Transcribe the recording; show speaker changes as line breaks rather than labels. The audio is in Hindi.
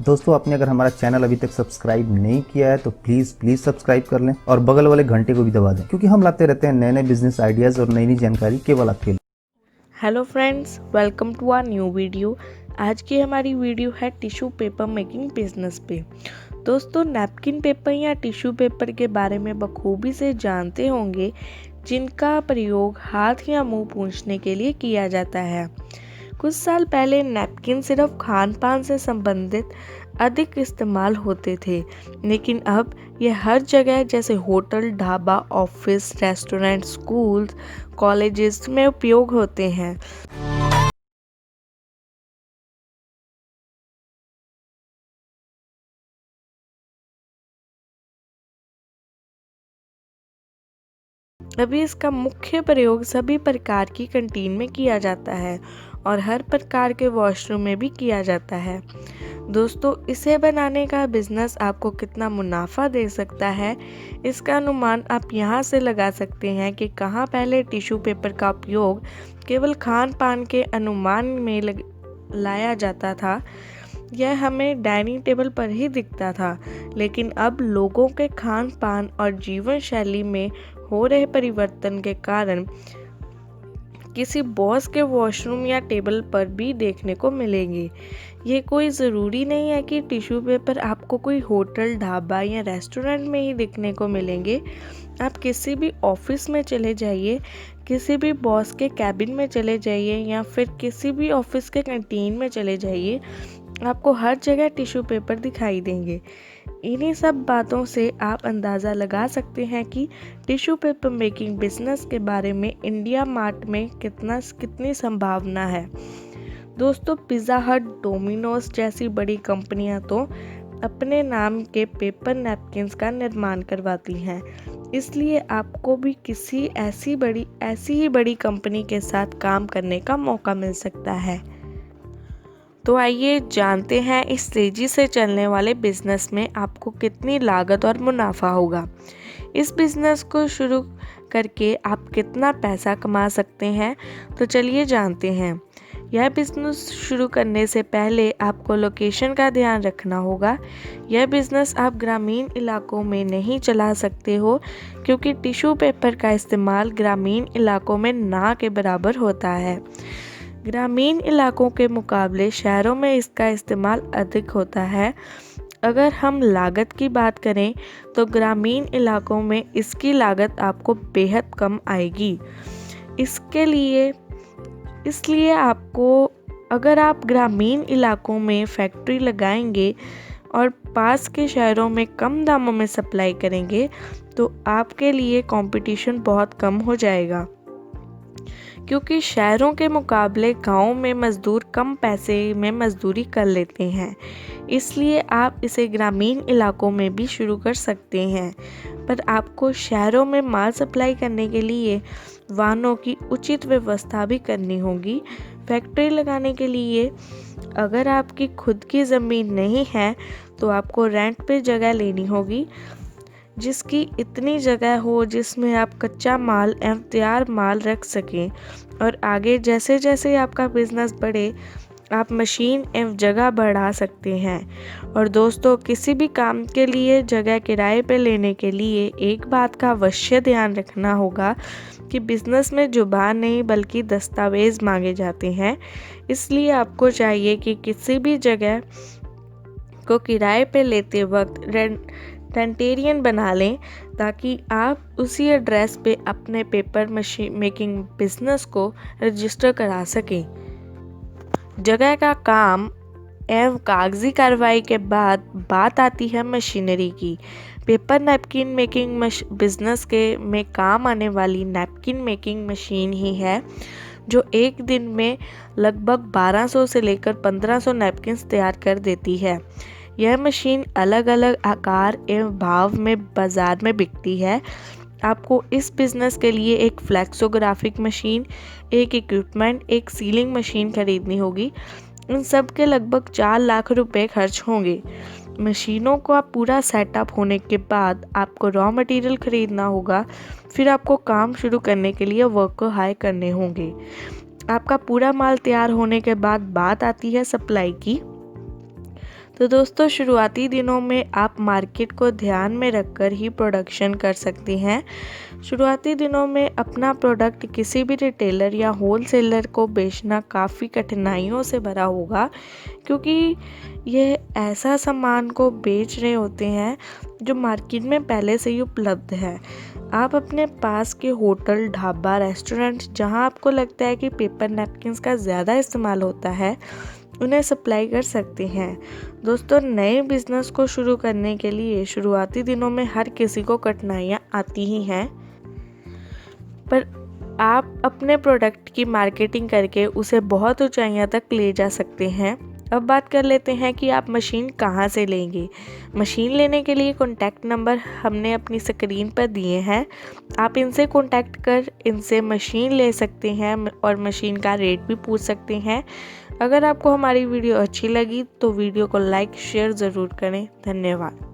दोस्तों आपने अगर हमारा चैनल अभी तक सब्सक्राइब नहीं किया है तो प्लीज सब्सक्राइब कर लें और बगल वाले घंटे को भी दबा दें, क्योंकि हम लाते रहते हैं नए नए बिजनेस आइडियाज और नई नई जानकारी केवल आपके लिए।
Hello friends, welcome to our new video. आज की हमारी वीडियो है टिश्यू पेपर मेकिंग बिजनेस पे। दोस्तों, नैपकिन पेपर या टिश्यू पेपर के बारे में बखूबी से जानते होंगे, जिनका प्रयोग हाथ या मुंह पोंछने के लिए किया जाता है। कुछ साल पहले नैपकिन सिर्फ खान पान से संबंधित अधिक इस्तेमाल होते थे, लेकिन अब ये हर जगह जैसे hotel, dhaba, office, restaurant, schools, colleges में उपयोग होते हैं। अभी इसका मुख्य प्रयोग सभी प्रकार की कैंटीन में किया जाता है और हर प्रकार के वॉशरूम में भी किया जाता है। दोस्तों, इसे बनाने का बिजनेस आपको कितना मुनाफा दे सकता है, इसका अनुमान आप यहाँ से लगा सकते हैं कि कहाँ पहले टिश्यू पेपर का उपयोग केवल खान पान के अनुमान में लाया जाता था। यह हमें डाइनिंग टेबल पर ही दिखता था, लेकिन अब लोगों के खान पान और जीवन शैली में हो रहे परिवर्तन के कारण किसी बॉस के वॉशरूम या टेबल पर भी देखने को मिलेंगे। ये कोई ज़रूरी नहीं है कि टिश्यू पेपर आपको कोई होटल, ढाबा या रेस्टोरेंट में ही देखने को मिलेंगे। आप किसी भी ऑफिस में चले जाइए, किसी भी बॉस के कैबिन में चले जाइए या फिर किसी भी ऑफिस के कैंटीन में चले जाइए, आपको हर जगह टिश्यू पेपर दिखाई देंगे। इन्हीं सब बातों से आप अंदाज़ा लगा सकते हैं कि टिश्यू पेपर मेकिंग बिजनेस के बारे में इंडिया मार्ट में कितनी संभावना है। दोस्तों, पिज़्ज़ा हट, डोमिनोज जैसी बड़ी कंपनियां तो अपने नाम के पेपर नैपकिन्स का निर्माण करवाती हैं, इसलिए आपको भी किसी ऐसी ही बड़ी कंपनी के साथ काम करने का मौका मिल सकता है। तो आइए जानते हैं इस तेज़ी से चलने वाले बिजनेस में आपको कितनी लागत और मुनाफा होगा। इस बिजनेस को शुरू करके आप कितना पैसा कमा सकते हैं, तो चलिए जानते हैं। यह बिजनेस शुरू करने से पहले आपको लोकेशन का ध्यान रखना होगा। यह बिजनेस आप ग्रामीण इलाकों में नहीं चला सकते हो, क्योंकि टिश्यू पेपर का इस्तेमाल ग्रामीण इलाकों में ना के बराबर होता है। ग्रामीण इलाकों के मुकाबले शहरों में इसका इस्तेमाल अधिक होता है। अगर हम लागत की बात करें तो ग्रामीण इलाकों में इसकी लागत आपको बेहद कम आएगी। इसलिए आपको, अगर आप ग्रामीण इलाकों में फैक्ट्री लगाएंगे और पास के शहरों में कम दामों में सप्लाई करेंगे, तो आपके लिए कंपटीशन बहुत कम हो जाएगा, क्योंकि शहरों के मुकाबले गांवों में मज़दूर कम पैसे में मज़दूरी कर लेते हैं। इसलिए आप इसे ग्रामीण इलाकों में भी शुरू कर सकते हैं, पर आपको शहरों में माल सप्लाई करने के लिए वाहनों की उचित व्यवस्था भी करनी होगी। फैक्ट्री लगाने के लिए अगर आपकी खुद की ज़मीन नहीं है तो आपको रेंट पे जगह लेनी होगी, जिसकी इतनी जगह हो जिसमें आप कच्चा माल एवं तैयार माल रख सकें। और आगे जैसे जैसे आपका बिजनेस बढ़े, आप मशीन एवं जगह बढ़ा सकते हैं। और दोस्तों, किसी भी काम के लिए जगह किराए पे लेने के लिए एक बात का अवश्य ध्यान रखना होगा कि बिजनेस में जुबान नहीं बल्कि दस्तावेज मांगे जाते हैं। इसलिए आपको चाहिए कि किसी भी जगह को किराए पे लेते वक्त रेंटेरियन बना लें, ताकि आप उसी एड्रेस पे अपने पेपर मशीन मेकिंग बिजनेस को रजिस्टर करा सकें। जगह का काम एवं कागजी कार्रवाई के बाद बात आती है मशीनरी की। पेपर नैपकिन मेकिंग बिजनेस के में काम आने वाली नैपकिन मेकिंग मशीन ही है, जो एक दिन में लगभग 1200 से लेकर 1500 नैपकिन्स तैयार कर देती है। यह मशीन अलग अलग आकार एवं भाव में बाज़ार में बिकती है। आपको इस बिज़नेस के लिए एक फ्लेक्सोग्राफिक मशीन, एक इक्विपमेंट, एक सीलिंग मशीन खरीदनी होगी। इन सब के लगभग 4 लाख रुपए खर्च होंगे। मशीनों का पूरा सेटअप होने के बाद आपको रॉ मटेरियल खरीदना होगा। फिर आपको काम शुरू करने के लिए वर्कर हायर करने होंगे। आपका पूरा माल तैयार होने के बाद बात आती है सप्लाई की। तो दोस्तों शुरुआती दिनों में आप मार्केट को ध्यान में रखकर ही प्रोडक्शन कर सकती हैं। शुरुआती दिनों में अपना प्रोडक्ट किसी भी रिटेलर या होलसेलर को बेचना काफ़ी कठिनाइयों से भरा होगा, क्योंकि ये ऐसा सामान को बेच रहे होते हैं जो मार्केट में पहले से ही उपलब्ध है। आप अपने पास के होटल, ढाबा, रेस्टोरेंट जहां आपको लगता है कि पेपर नैपकिन्स का ज़्यादा इस्तेमाल होता है, उन्हें सप्लाई कर सकते हैं। दोस्तों नए बिजनेस को शुरू करने के लिए शुरुआती दिनों में हर किसी को कठिनाइयाँ आती ही हैं, पर आप अपने प्रोडक्ट की मार्केटिंग करके उसे बहुत ऊंचाइयों तक ले जा सकते हैं। अब बात कर लेते हैं कि आप मशीन कहाँ से लेंगे। मशीन लेने के लिए कॉन्टैक्ट नंबर हमने अपनी स्क्रीन पर दिए हैं। आप इनसे कॉन्टैक्ट कर इनसे मशीन ले सकते हैं और मशीन का रेट भी पूछ सकते हैं। अगर आपको हमारी वीडियो अच्छी लगी तो वीडियो को लाइक शेयर ज़रूर करें। धन्यवाद।